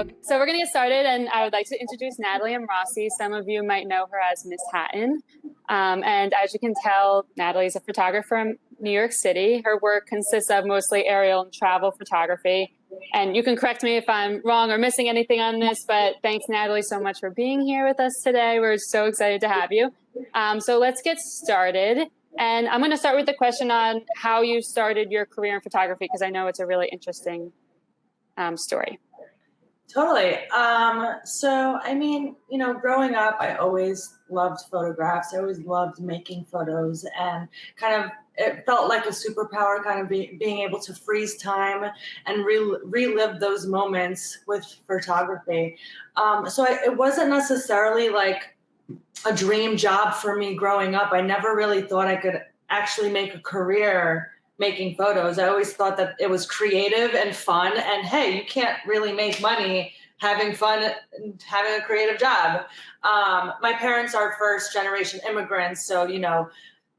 So we're going to get started, and I would like to introduce Natalie Amrossi. Some of you might know her as Mishattan. And as you can tell, Natalie is a photographer in New York City. Her work consists of mostly aerial and travel photography. And you can correct me if I'm wrong or missing anything on this, but thanks, Natalie, so much for being here with us today. We're so excited to have you. So let's get started. And I'm going to start with the question on how you started your career in photography, because I know it's a really interesting story. Totally. Growing up, I always loved photographs. I always loved making photos, and it felt like a superpower, being able to freeze time and relive those moments with photography. It wasn't necessarily like a dream job for me growing up. I never really thought I could actually make a career making photos. I always thought that it was creative and fun, and hey, you can't really make money having fun and having a creative job. My parents are first generation immigrants, so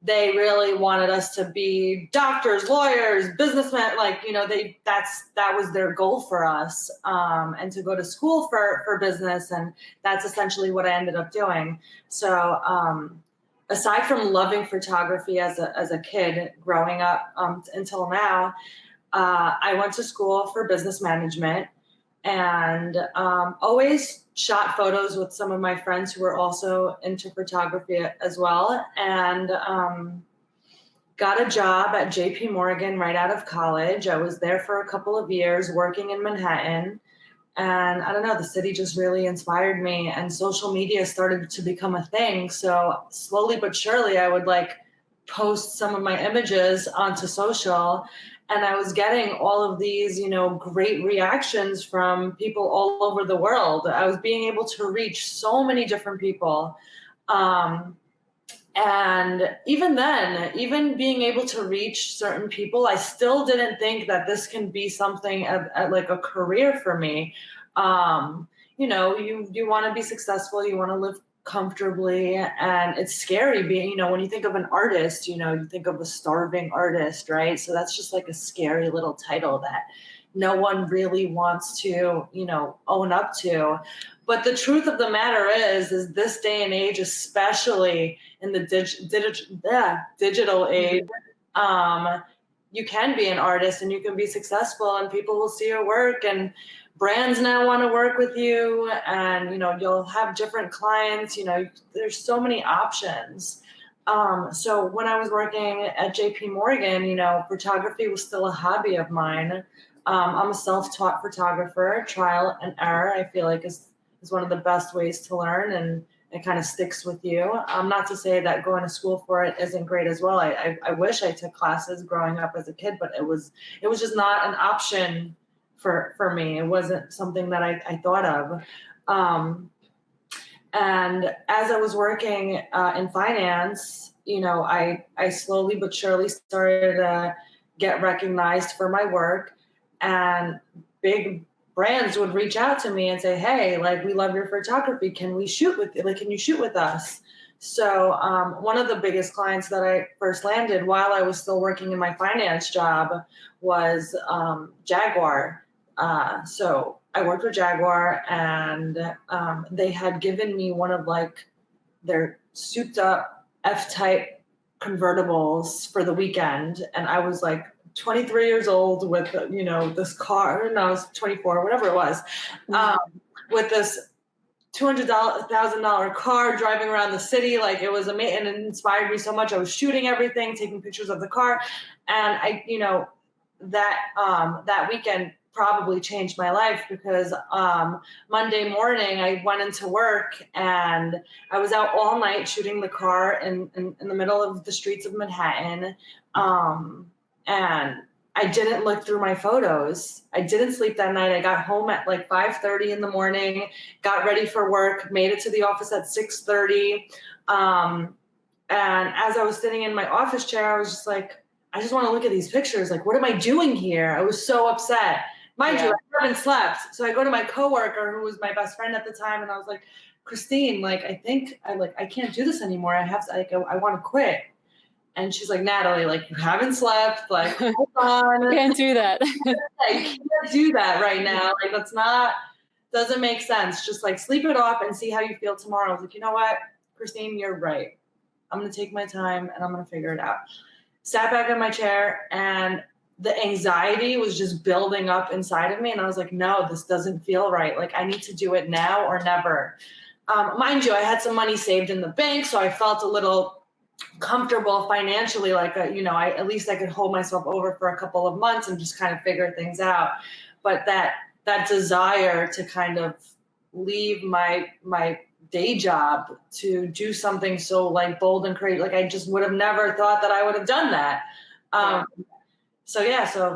they really wanted us to be doctors, lawyers, businessmen. That was their goal for us, and to go to school for business, and that's essentially what I ended up doing. So aside from loving photography as a kid growing up until now, I went to school for business management, and always shot photos with some of my friends who were also into photography as well, and got a job at JP Morgan right out of college. I was there for a couple of years working in Manhattan. And I don't know, the city just really inspired me, and social media started to become a thing. So slowly but surely I would post some of my images onto social, and I was getting all of these, great reactions from people all over the world. I was being able to reach so many different people. And even then, even being able to reach certain people, I still didn't think that this can be something like a career for me. You want to be successful, you want to live comfortably, and it's scary being, when you think of an artist, you think of a starving artist, right? So that's just like a scary little title that no one really wants to, own up to. But the truth of the matter is this day and age, especially in the digital age, you can be an artist and you can be successful, and people will see your work, and brands now want to work with you, and you'll have different clients. There's so many options. So when I was working at JP Morgan, photography was still a hobby of mine. I'm a self-taught photographer. Trial and error, I feel like, is one of the best ways to learn, and it kind of sticks with you. Not to say that going to school for it isn't great as well. I wish I took classes growing up as a kid, but it was just not an option for me. It wasn't something that I thought of. And as I was working in finance, I slowly but surely started to get recognized for my work, and big brands would reach out to me and say, hey, we love your photography. Can we shoot with you? Can you shoot with us? So one of the biggest clients that I first landed while I was still working in my finance job was Jaguar. So I worked with Jaguar, and they had given me one of their souped up F-type convertibles for the weekend. And I was 23 years old with, this car, and I was 24, whatever it was, with this $200,000 car driving around the city. It was amazing, and it inspired me so much. I was shooting everything, taking pictures of the car. And that weekend probably changed my life, because Monday morning I went into work, and I was out all night shooting the car in the middle of the streets of Manhattan. And I didn't look through my photos. I didn't sleep that night. I got home at 5:30 in the morning, got ready for work, made it to the office at 6:30. And as I was sitting in my office chair, I was just I just want to look at these pictures. What am I doing here? I was so upset. Mind you, I haven't slept. So I go to my coworker, who was my best friend at the time, and I was like, Christine, I think I can't do this anymore. I have to, I want to quit. And she's like, Natalie, you haven't slept, hold on. Can't do that. You can't do that right now. That's not Doesn't make sense. Just like sleep it off and see how you feel tomorrow. I was like, you know what, Christine, you're right. I'm going to take my time and I'm going to figure it out. Sat back in my chair and the anxiety was just building up inside of me. And I was like, no, this doesn't feel right. Like I need to do it now or never. Mind you, I had some money saved in the bank, so I felt a little comfortable financially, like, at least I could hold myself over for a couple of months and just kind of figure things out. But that desire to kind of leave my day job to do something so like bold and creative, like I just would have never thought that I would have done that. So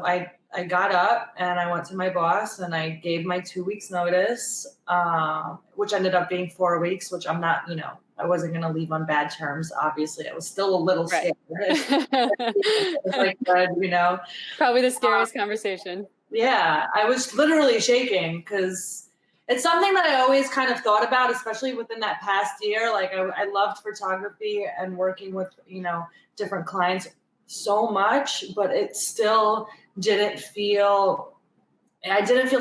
I got up and I went to my boss and I gave my 2 weeks notice, which ended up being 4 weeks, which I'm not, I wasn't going to leave on bad terms. Obviously I was still a little scared. Like, probably the scariest conversation. Yeah. I was literally shaking because it's something that I always kind of thought about, especially within that past year. Like I loved photography and working with, different clients so much, but it still I didn't feel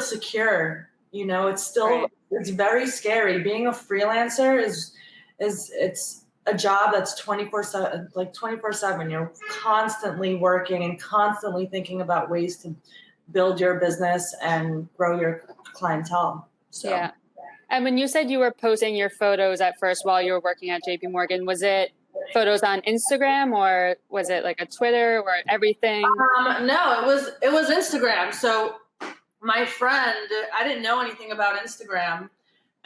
secure. It's still, It's very scary. Being a freelancer it's a job that's 24/7, like 24/7. You're constantly working and constantly thinking about ways to build your business and grow your clientele. So. Yeah. And when you said you were posting your photos at first while you were working at JP Morgan, was it photos on Instagram or was it like a Twitter or everything? No, it was Instagram. So my friend, I didn't know anything about Instagram,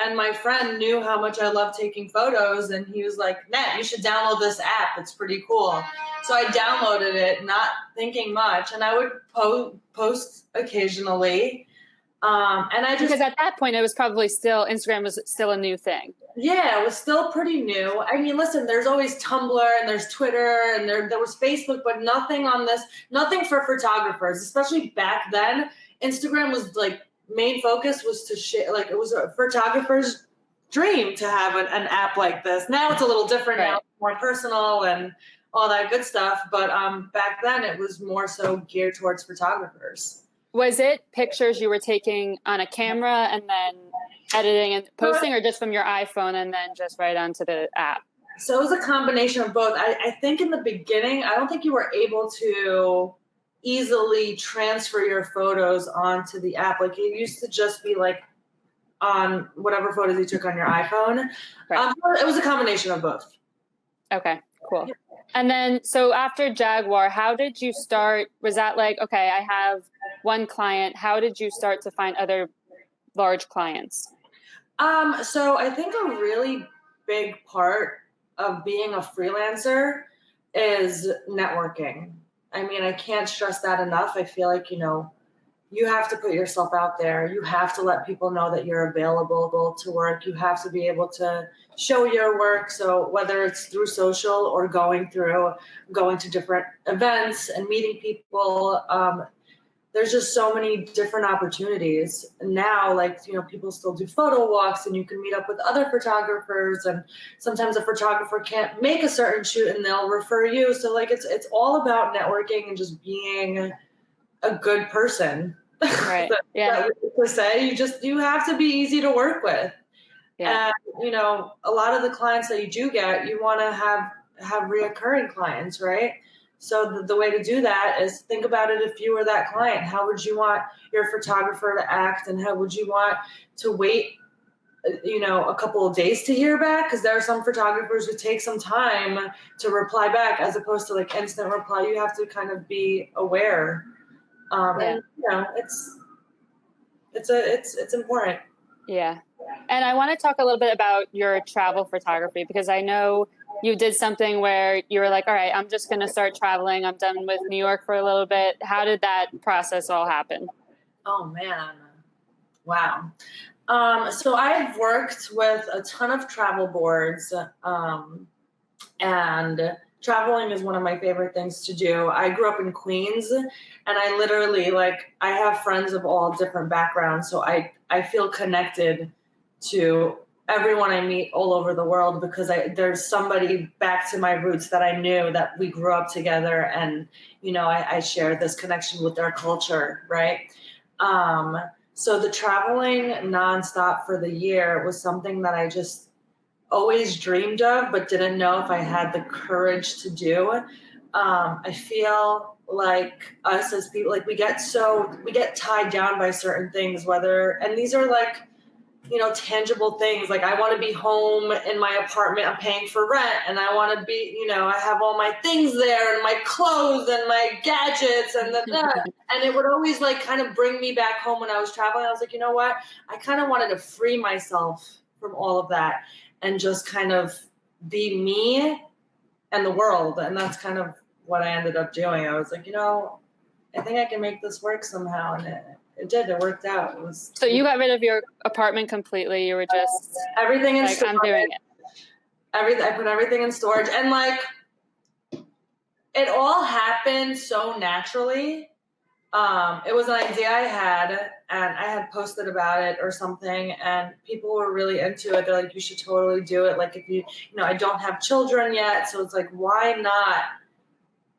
and my friend knew how much I love taking photos, and he was like, Nat, you should download this app. It's pretty cool. So I downloaded it, not thinking much, and I would post occasionally. Because at that point, it was probably Instagram was still a new thing. Yeah, it was still pretty new. I mean, listen, there's always Tumblr and there's Twitter and there was Facebook, but nothing for photographers, especially back then. Instagram was like, main focus was to share, like it was a photographer's dream to have an app like this. Now it's a little different. Right. Now it's more personal and all that good stuff. But back then it was more so geared towards photographers. Was it pictures you were taking on a camera and then editing and posting, or just from your iPhone and then just right onto the app? So it was a combination of both. I think in the beginning, I don't think you were able to easily transfer your photos onto the app. Like it used to just be like on whatever photos you took on your iPhone. Right. It was a combination of both. Okay, cool. Yeah. And then, so after Jaguar, how did you start? Was that like, okay, I have one client. How did you start to find other large clients? So I think a really big part of being a freelancer is networking. I mean, I can't stress that enough. I feel like, you have to put yourself out there. You have to let people know that you're available to work. You have to be able to show your work. So whether it's through social or going to different events and meeting people, there's just so many different opportunities now. Like, people still do photo walks and you can meet up with other photographers, and sometimes a photographer can't make a certain shoot and they'll refer you. So like, it's all about networking and just being a good person. Right. Yeah. Per se, you have to be easy to work with. Yeah. And, a lot of the clients that you do get, you want to have reoccurring clients, right? So the way to do that is think about it. If you were that client, how would you want your photographer to act, and how would you want to wait, a couple of days to hear back? Because there are some photographers who take some time to reply back, as opposed to like instant reply. You have to kind of be aware. And it's important. Yeah. And I want to talk a little bit about your travel photography, because I know you did something where you were like, all right, I'm just going to start traveling. I'm done with New York for a little bit. How did that process all happen? Oh, man. Wow. So I've worked with a ton of travel boards, and traveling is one of my favorite things to do. I grew up in Queens, and I literally, I have friends of all different backgrounds. So I feel connected to everyone I meet all over the world, because there's somebody back to my roots that I knew, that we grew up together, and, I share this connection with their culture. Right. So the traveling nonstop for the year was something that I just always dreamed of, but didn't know if I had the courage to do. I feel like us as people, like we get tied down by certain things, and these are like, tangible things. Like I want to be home in my apartment, I'm paying for rent, and I want to be, I have all my things there and my clothes and my gadgets and it would always like kind of bring me back home when I was traveling. I was like, you know what? I kind of wanted to free myself from all of that and just kind of be me and the world. And that's kind of what I ended up doing. I was like, I think I can make this work somehow. And it did. It worked out. So you got rid of your apartment completely. You were just everything in like, storage. I'm doing it. I put everything in storage, and like it all happened so naturally. It was an idea I had, and I had posted about it or something, and people were really into it. They're like, you should totally do it. Like if I don't have children yet, so it's like, why not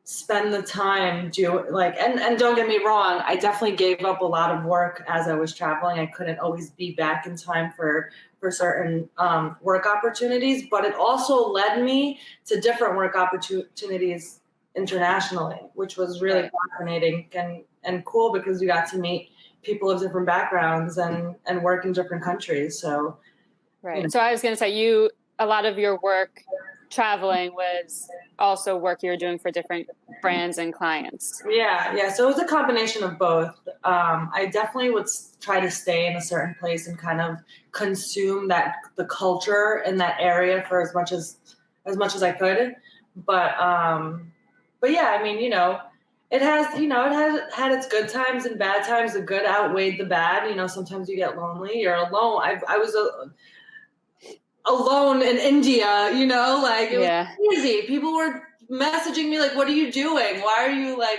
spend the time and don't get me wrong, I definitely gave up a lot of work as I was traveling. I couldn't always be back in time for certain work opportunities, but it also led me to different work opportunities internationally, which was really fascinating and cool because you got to meet people of different backgrounds and work in different countries. So So I was going to say, a lot of your work traveling was also work you were doing for different brands and clients. Yeah. So it was a combination of both. I definitely would try to stay in a certain place and kind of consume the culture in that area for as much as I could. But yeah, I mean, it has had its good times and bad times. The good outweighed the bad. Sometimes you get lonely. You're alone. I was alone in India, like it was crazy. People were messaging me like, what are you doing? Why are you like,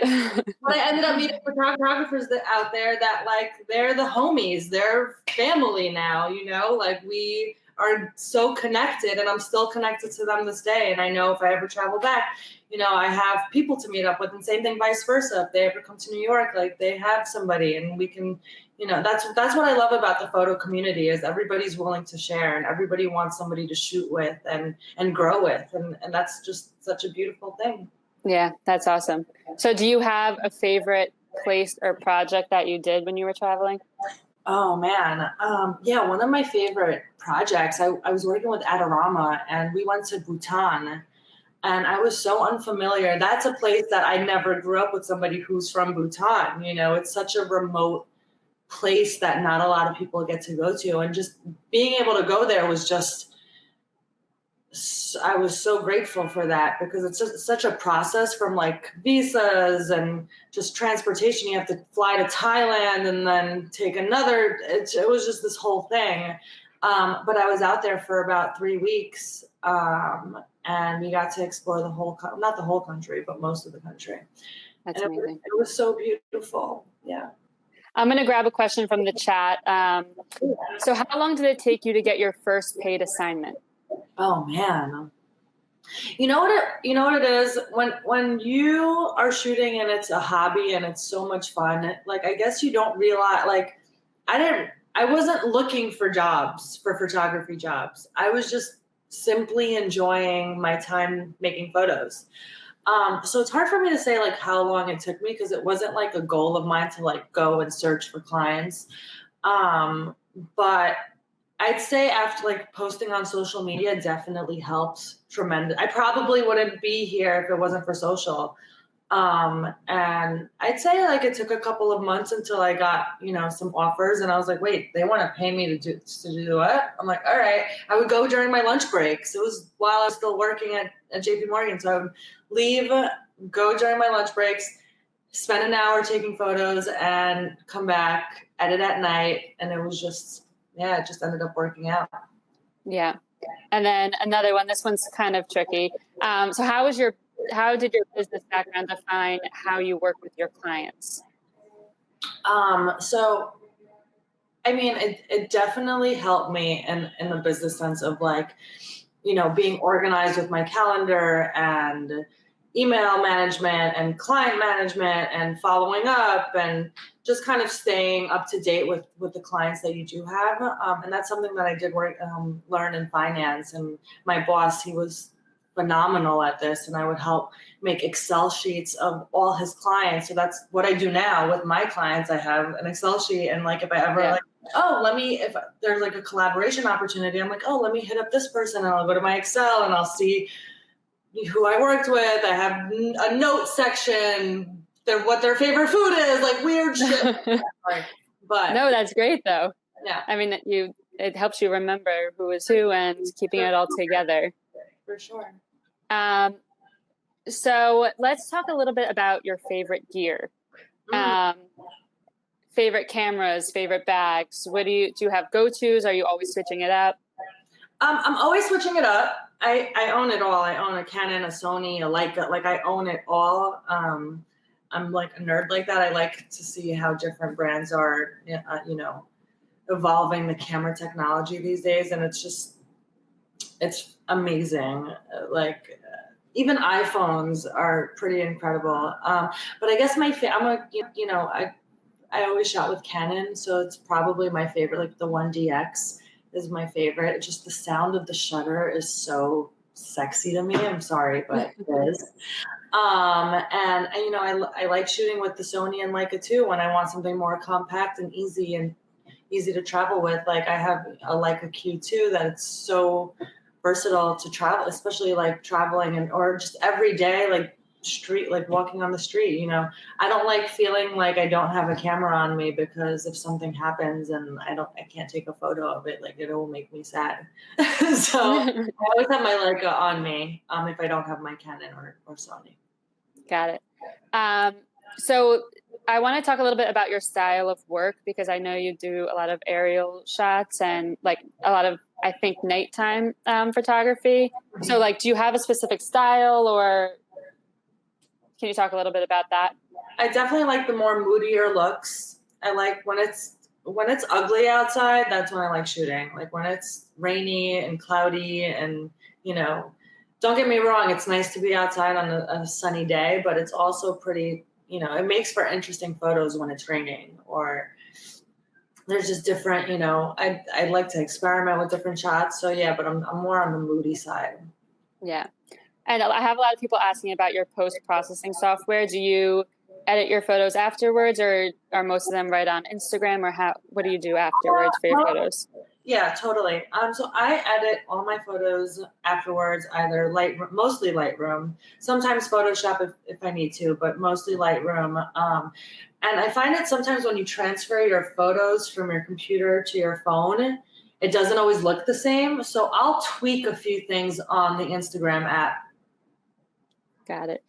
but I ended up meeting photographers out there that like, they're the homies, they're family now, like we are so connected, and I'm still connected to them this day. And I know if I ever travel back, I have people to meet up with, and same thing vice versa. If they ever come to New York, like they have somebody, and we can, that's what I love about the photo community is everybody's willing to share, and everybody wants somebody to shoot with and grow with. And that's just such a beautiful thing. Yeah, that's awesome. So do you have a favorite place or project that you did when you were traveling? Oh man. Yeah. One of my favorite projects, I was working with Adorama, and we went to Bhutan, and I was so unfamiliar. That's a place that I never grew up with somebody who's from Bhutan. It's such a remote place that not a lot of people get to go to. And just being able to go there was I was so grateful for that, because it's just such a process from like visas and just transportation. You have to fly to Thailand and then take another. It was just this whole thing. But I was out there for about 3 weeks, and we got to explore not the whole country, but most of the country. That's amazing. It was so beautiful. Yeah. I'm going to grab a question from the chat. So how long did it take you to get your first paid assignment? Oh man. You know what it is when you are shooting and it's a hobby and it's so much fun. Like, I guess you don't realize, like, I wasn't looking for photography jobs. I was just simply enjoying my time making photos. So it's hard for me to say like how long it took me, because it wasn't like a goal of mine to like go and search for clients. But I'd say after like posting on social media definitely helped tremendous. I probably wouldn't be here if it wasn't for social. And I'd say like it took a couple of months until I got, some offers, and I was like, wait, they want to pay me to do what? I'm like, all right. I would go during my lunch breaks. It was while I was still working at JP Morgan. So I would leave, go during my lunch breaks, spend an hour taking photos, and come back, edit at night. And it was just, it just ended up working out. Yeah. And then another one, this one's kind of tricky. So how did your business background define how you work with your clients? So, I mean, it definitely helped me in the business sense of like, being organized with my calendar and, email management and client management and following up and just kind of staying up to date with the clients that you do have. And that's something that I did learn in finance. And my boss, he was phenomenal at this, and I would help make Excel sheets of all his clients. So that's what I do now with my clients. I have an Excel sheet, and like if I ever if there's like a collaboration opportunity, I'm like, oh, let me hit up this person, and I'll go to my Excel and I'll see who I worked with. I have a note section, what their favorite food is, like weird shit. But no, that's great though. Yeah, I mean, it helps you remember who is who and keeping it all together. For sure. So let's talk a little bit about your favorite gear. Favorite cameras, favorite bags. What do you have go-tos? Are you always switching it up? I'm always switching it up. I own it all. I own a Canon, a Sony, a Leica. Like I own it all. I'm like a nerd like that. I like to see how different brands are, evolving the camera technology these days, and it's amazing. Even iPhones are pretty incredible. But I guess I always shot with Canon, so it's probably my favorite. Like the 1DX is my favorite. It's just the sound of the shutter is so sexy to me. I'm sorry, but it is. I like shooting with the Sony and Leica too when I want something more compact and easy to travel with. Like I have a Leica Q2 that it's so versatile to travel, especially like traveling or just every day, like walking on the street. I don't like feeling like I don't have a camera on me, because if something happens and I can't take a photo of it, like it will make me sad. So I always have my Leica on me if I don't have my Canon or Sony. Got it. So I want to talk a little bit about your style of work, because I know you do a lot of aerial shots and like a lot of, I think, nighttime photography. So like, do you have a specific style, or can you talk a little bit about that? I definitely like the more moodier looks. I like when it's ugly outside, that's when I like shooting. Like when it's rainy and cloudy and, don't get me wrong, it's nice to be outside on a sunny day, but it's also pretty, it makes for interesting photos when it's raining, or there's just different, I like to experiment with different shots. So yeah, but I'm more on the moody side. Yeah. And I have a lot of people asking about your post-processing software. Do you edit your photos afterwards, or are most of them right on Instagram, or what do you do afterwards for your photos? Yeah, totally. So I edit all my photos afterwards, either mostly Lightroom, sometimes Photoshop if I need to, but mostly Lightroom. And I find that sometimes when you transfer your photos from your computer to your phone, it doesn't always look the same. So I'll tweak a few things on the Instagram app. Got it.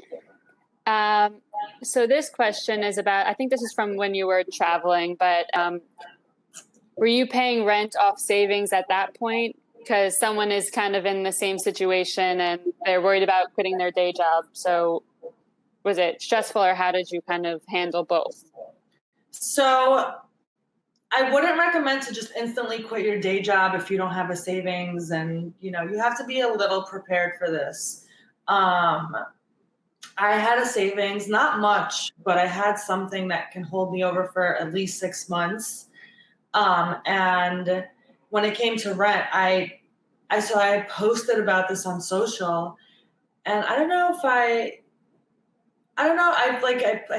So this question is about, I think this is from when you were traveling, but were you paying rent off savings at that point? Because someone is kind of in the same situation and they're worried about quitting their day job. So was it stressful, or how did you kind of handle both? So I wouldn't recommend to just instantly quit your day job if you don't have a savings, and you have to be a little prepared for this. I had a savings, not much, but I had something that can hold me over for at least 6 months. And when it came to rent, I posted about this on social, and I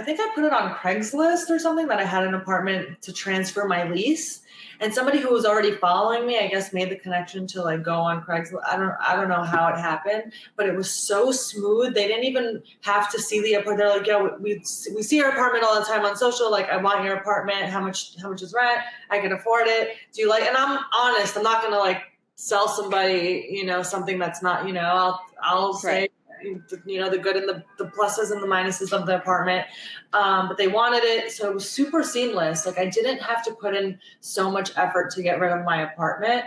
think I put it on Craigslist or something, that I had an apartment to transfer my lease, and somebody who was already following me, I guess, made the connection to like go on Craigslist. I don't know how it happened, but it was so smooth. They didn't even have to see the apartment. They're like, yeah, we see your apartment all the time on social. Like, I want your apartment. How much is rent? I can afford it. Do you like? And I'm honest. I'm not gonna like sell somebody, something that's not, I'll say. Right. The good and the pluses and the minuses of the apartment. But they wanted it. So it was super seamless. Like I didn't have to put in so much effort to get rid of my apartment,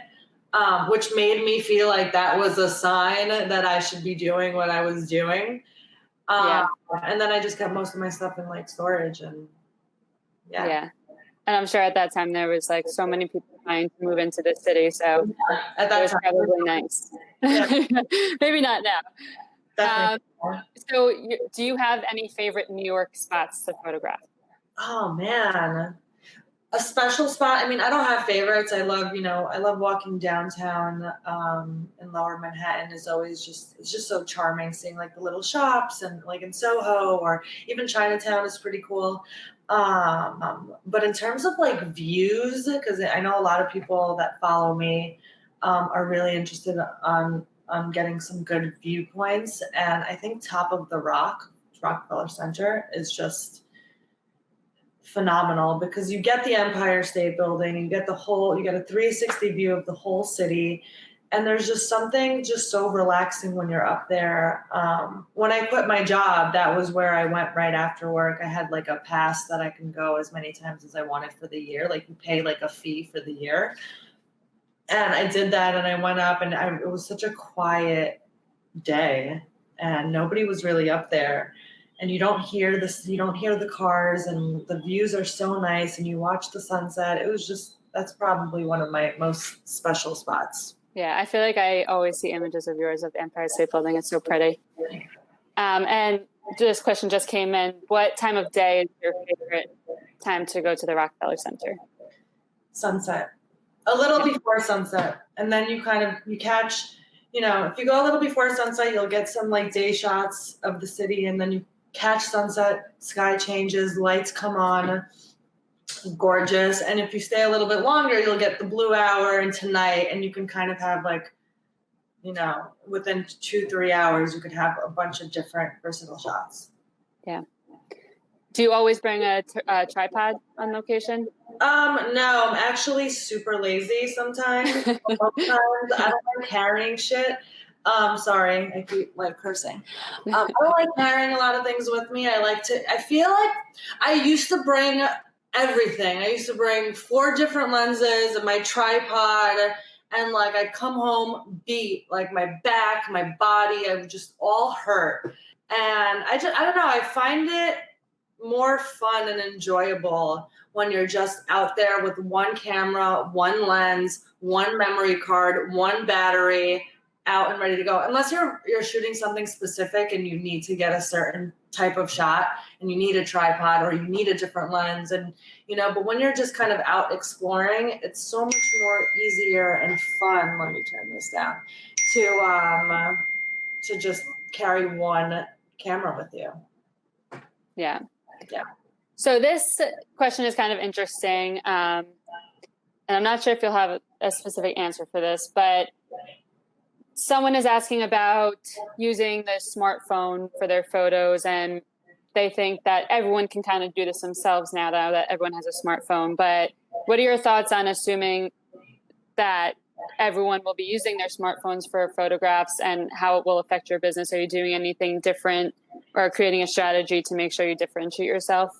which made me feel like that was a sign that I should be doing what I was doing. And then I just kept most of my stuff in like storage, and yeah. And I'm sure at that time there was like so many people trying to move into the city. So at that it was time, probably nice. Yeah. Maybe not now. So do you have any favorite New York spots to photograph? Oh man. A special spot. I mean, I don't have favorites. I love walking downtown in Lower Manhattan is always it's just so charming seeing like the little shops and like in Soho or even Chinatown is pretty cool. But in terms of like views, because I know a lot of people that follow me are really interested on getting some good viewpoints. And I think Top of the Rock, Rockefeller Center, is just phenomenal because you get the Empire State Building, you get a 360 view of the whole city. And there's just something just so relaxing when you're up there. When I quit my job, that was where I went right after work. I had like a pass that I can go as many times as I wanted for the year. Like you pay like a fee for the year. And I did that and I went up and it was such a quiet day and nobody was really up there. And you don't hear the cars and the views are so nice and you watch the sunset. That's probably one of my most special spots. Yeah, I feel like I always see images of yours of the Empire State Building. It's so pretty. And this question just came in. What time of day is your favorite time to go to the Rockefeller Center? Sunset. A little before sunset. And then you catch, if you go a little before sunset, you'll get some like day shots of the city and then you catch sunset, sky changes, lights come on, gorgeous. And if you stay a little bit longer, you'll get the blue hour into night and you can kind of have like, within 2-3 hours, you could have a bunch of different versatile shots. Yeah. Do you always bring a tripod on location? No, I'm actually super lazy sometimes. Sometimes I don't like carrying shit. Sorry, I keep like cursing. I don't like carrying a lot of things with me. I feel like I used to bring everything. I used to bring 4 different lenses and my tripod and like I'd come home beat, like my back, my body, I would just all hurt. And I don't know, I find it more fun and enjoyable when you're just out there with one camera, one lens, one memory card, one battery, out and ready to go. Unless you're shooting something specific and you need to get a certain type of shot and you need a tripod or you need a different lens and but when you're just kind of out exploring, it's so much more easier and fun, let me turn this down, to just carry one camera with you. Yeah. Yeah. So this question is kind of interesting. And I'm not sure if you'll have a specific answer for this, but someone is asking about using the smartphone for their photos, and they think that everyone can kind of do this themselves now that everyone has a smartphone. But what are your thoughts on assuming that everyone will be using their smartphones for photographs and how it will affect your business? Are you doing anything different or creating a strategy to make sure you differentiate yourself?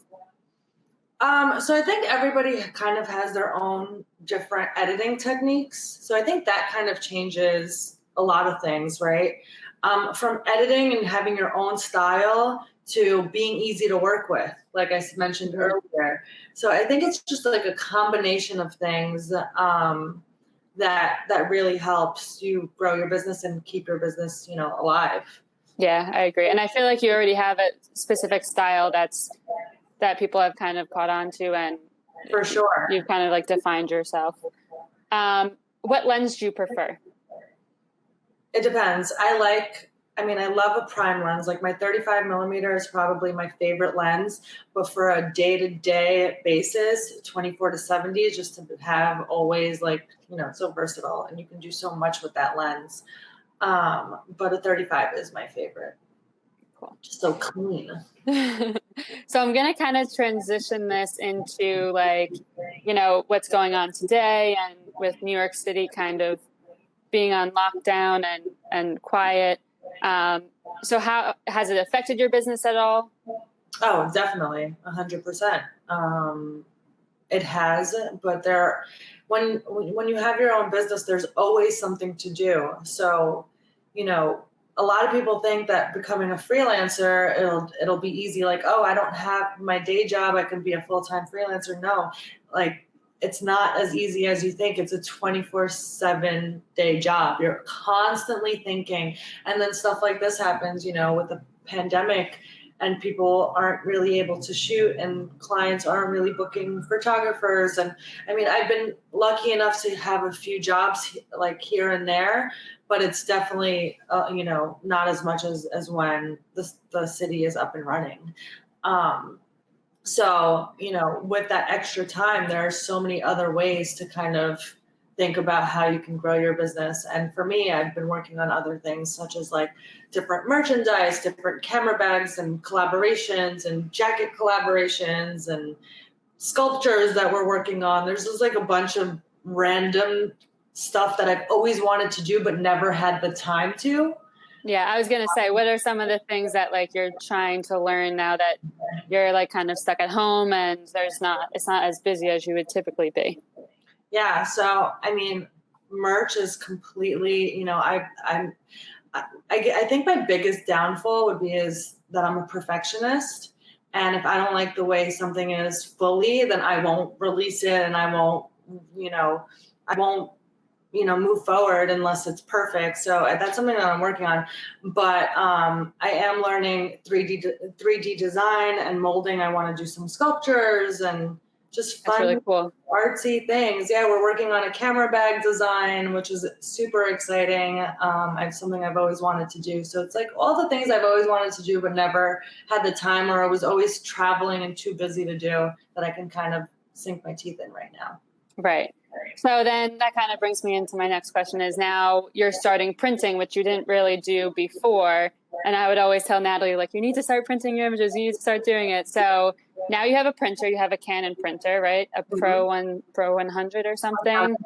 So I think everybody kind of has their own different editing techniques. So I think that kind of changes a lot of things, right? From editing and having your own style to being easy to work with, like I mentioned earlier. So I think it's just like a combination of things that really helps you grow your business and keep your business, alive. Yeah, I agree. And I feel like you already have a specific style that people have kind of caught on to, and for sure, you've kind of like defined yourself. What lens do you prefer? It depends. I love a prime lens. Like my 35 millimeter is probably my favorite lens, but for a day-to-day basis, 24-70 is just to have always like, so versatile and you can do so much with that lens. But a 35 is my favorite. Cool. Just so clean. So I'm going to kind of transition this into like, what's going on today and with New York City kind of being on lockdown and quiet. So how has it affected your business at all? Oh, definitely. 100%. It has, but when you have your own business, there's always something to do. So, a lot of people think that becoming a freelancer, it'll be easy. Like, oh, I don't have my day job, I can be a full-time freelancer. No, like it's not as easy as you think. It's a 24/7 day job. You're constantly thinking. And then stuff like this happens, with the pandemic and people aren't really able to shoot and clients aren't really booking photographers. And I mean, I've been lucky enough to have a few jobs like here and there, but it's definitely, not as much as when the city is up and running. So, with that extra time, there are so many other ways to kind of think about how you can grow your business. And for me, I've been working on other things such as like different merchandise, different camera bags and collaborations and jacket collaborations and sculptures that we're working on. There's just like a bunch of random stuff that I've always wanted to do, but never had the time to. Yeah, I was going to say, what are some of the things that like you're trying to learn now that you're like kind of stuck at home and it's not as busy as you would typically be? Yeah. So, I mean, merch is completely, I think my biggest downfall would be is that I'm a perfectionist. And if I don't like the way something is fully, then I won't release it and I won't move forward unless it's perfect. So that's something that I'm working on. But I am learning 3D design and molding. I want to do some sculptures and just fun, really cool, artsy things. Yeah, we're working on a camera bag design, which is super exciting. It's something I've always wanted to do. So it's like all the things I've always wanted to do, but never had the time, or I was always traveling and too busy to do, that I can kind of sink my teeth in right now. Right. So then that kind of brings me into my next question is now you're starting printing, which you didn't really do before. And I would always tell Natalie, like, you need to start printing your images. You need to start doing it. So now you have a printer, you have a Canon printer, right? A Pro 100 or something,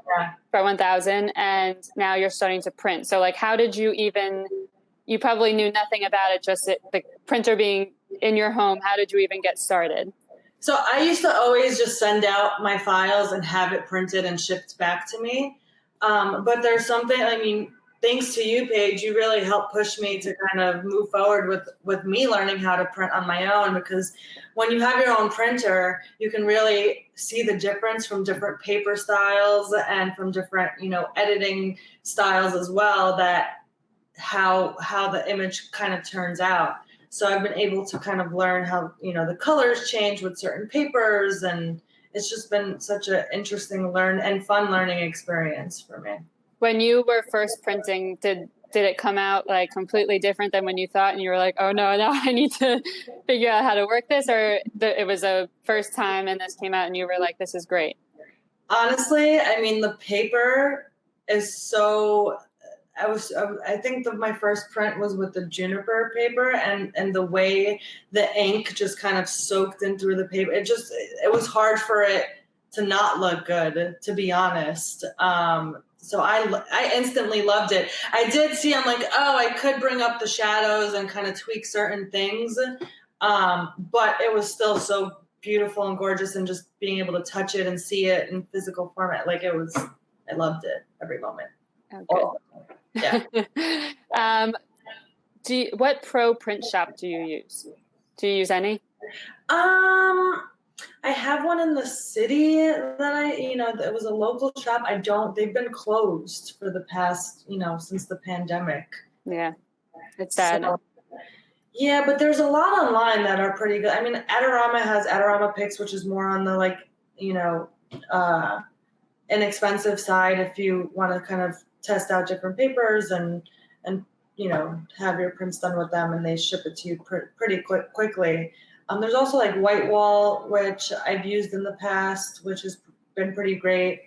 Pro 1000. And now you're starting to print. So like, how did you probably knew nothing about it, just the printer being in your home. How did you even get started? So I used to always just send out my files and have it printed and shipped back to me. But there's something, thanks to you, Paige, you really helped push me to kind of move forward with me learning how to print on my own, because when you have your own printer, you can really see the difference from different paper styles and from different, editing styles as well, that how the image kind of turns out. So I've been able to kind of learn how, the colors change with certain papers, and it's just been such an interesting and fun learning experience for me. When you were first printing, did it come out like completely different than when you thought, and you were like, oh no, now I need to figure out how to work this, or it was a first time and this came out and you were like, this is great? Honestly, the paper is so... I think my first print was with the juniper paper, and the way the ink just kind of soaked in through the paper, it was hard for it to not look good, to be honest. So I instantly loved it. I did see, I'm like, oh, I could bring up the shadows and kind of tweak certain things. But it was still so beautiful and gorgeous, and just being able to touch it and see it in physical format. I loved it every moment. Oh, yeah. What pro print shop do you use? Do you use any? I have one in the city that it was a local shop. They've been closed for the past, since the pandemic. Yeah. It's sad. So, yeah, but there's a lot online that are pretty good. Adorama has Adorama Picks, which is more on the inexpensive side if you want to kind of test out different papers and have your prints done with them, and they ship it to you pretty quickly. There's also like Whitewall, which I've used in the past, which has been pretty great.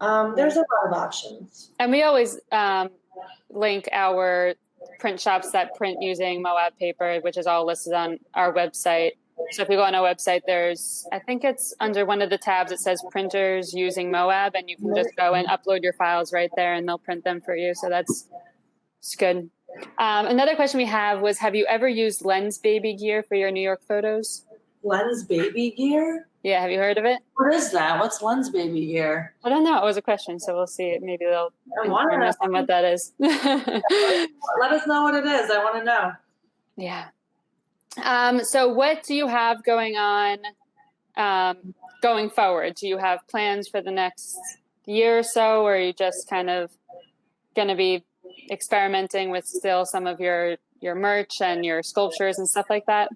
There's a lot of options. And we always link our print shops that print using Moab paper, which is all listed on our website. So if you go on our website, I think it's under one of the tabs, it says printers using Moab, and you can just go and upload your files right there and they'll print them for you. So it's good. Another question we have was, have you ever used Lens Baby Gear for your New York photos? Lens Baby Gear? Yeah, have you heard of it? What is that? What's Lens Baby Gear? I don't know. It was a question, so we'll see. Maybe they'll inform us on what that is. Let us know what it is. I want to know. Yeah. So what do you have going on going forward? Do you have plans for the next year or so, or are you just kind of going to be experimenting with still some of your your merch and your sculptures and stuff like that?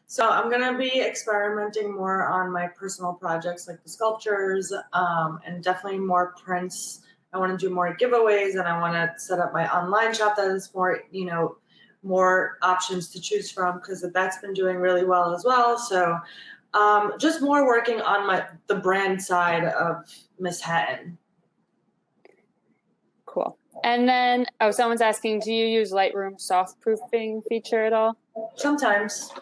So I'm going to be experimenting more on my personal projects like the sculptures, and definitely more prints. I want to do more giveaways, and I want to set up my online shop that is more, more options to choose from, because that's been doing really well as well. So just more working on the brand side of Mishattan. Cool. And then, someone's asking, do you use Lightroom soft proofing feature at all? Sometimes.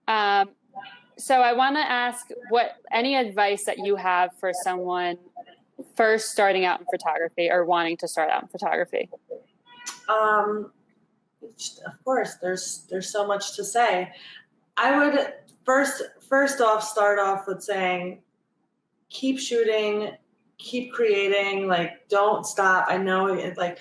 So I want to ask any advice that you have for someone first starting out in photography or wanting to start out in photography. Of course, there's so much to say. I would first off start off with saying, keep shooting, keep creating, like don't stop. I know it's like,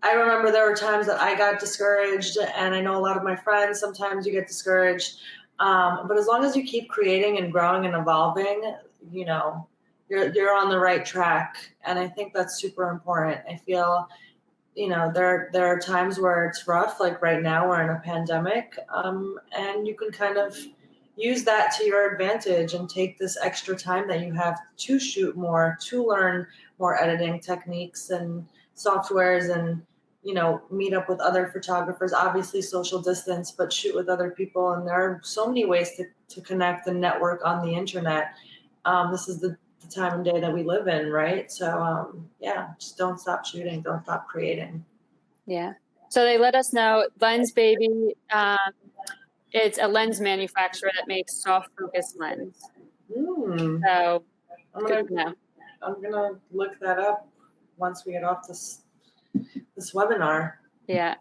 I remember there were times that I got discouraged, and I know a lot of my friends, sometimes you get discouraged. But as long as you keep creating and growing and evolving, you're on the right track. And I think that's super important. I feel, there are times where it's rough, like right now we're in a pandemic, and you can kind of use that to your advantage and take this extra time that you have to shoot more, to learn more editing techniques and softwares, and meet up with other photographers, obviously social distance, but shoot with other people. And there are so many ways to connect and network on the internet. This is the time and day that we live in, right? So just don't stop shooting, don't stop creating. Yeah. So they let us know Lens Baby, it's a lens manufacturer that makes soft focus lens. So I'm gonna look that up once we get off this webinar. Yeah.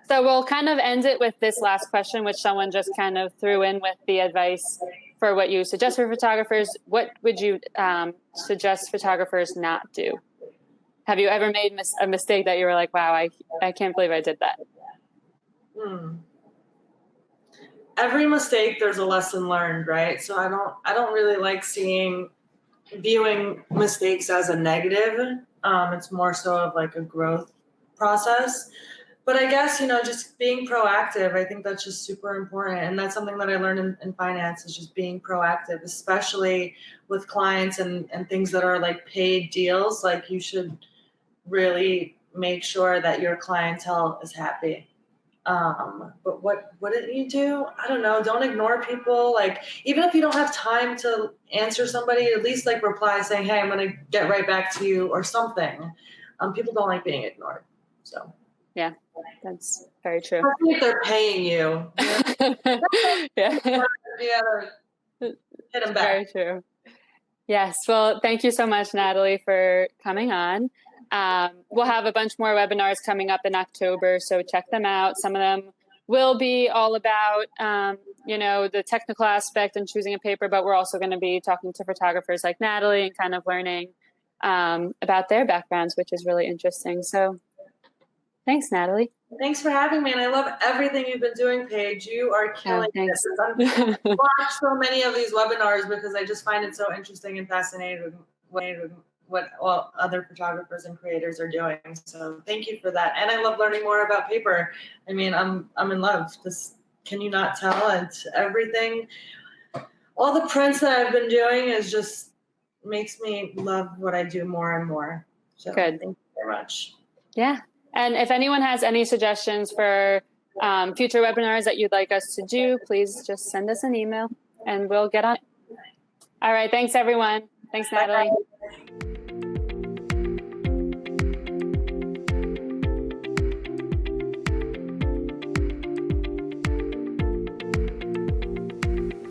So we'll kind of end it with this last question, which someone just kind of threw in with the advice for what you suggest for photographers. What would you suggest photographers not do? Have you ever made a mistake that you were like, wow, I can't believe I did that? Every mistake, there's a lesson learned, right? So I don't really like viewing mistakes as a negative. It's more so of like a growth process. But I guess, just being proactive, I think that's just super important. And that's something that I learned in finance, is just being proactive, especially with clients and things that are like paid deals. Like, you should really make sure that your clientele is happy. But what did you do? I don't know. Don't ignore people. Like, even if you don't have time to answer somebody, at least like reply saying, hey, I'm going to get right back to you or something. People don't like being ignored. So yeah, that's very true. Especially if they're paying you. Yeah. Hit them back. Very true. Yes. Well, thank you so much, Natalie, for coming on. We'll have a bunch more webinars coming up in October, so check them out. Some of them will be all about, the technical aspect and choosing a paper, but we're also going to be talking to photographers like Natalie and kind of learning about their backgrounds, which is really interesting. So thanks, Natalie. Thanks for having me, and I love everything you've been doing, Paige. You are killing it. I've watched so many of these webinars because I just find it so interesting and fascinating what all other photographers and creators are doing. So thank you for that. And I love learning more about paper. I mean, I'm in love. Can you not tell? It's everything. All the prints that I've been doing makes me love what I do more and more. So good. Thank you very much. Yeah. And if anyone has any suggestions for future webinars that you'd like us to do, please just send us an email and we'll get on it. All right. Thanks, everyone. Thanks, Natalie. Bye.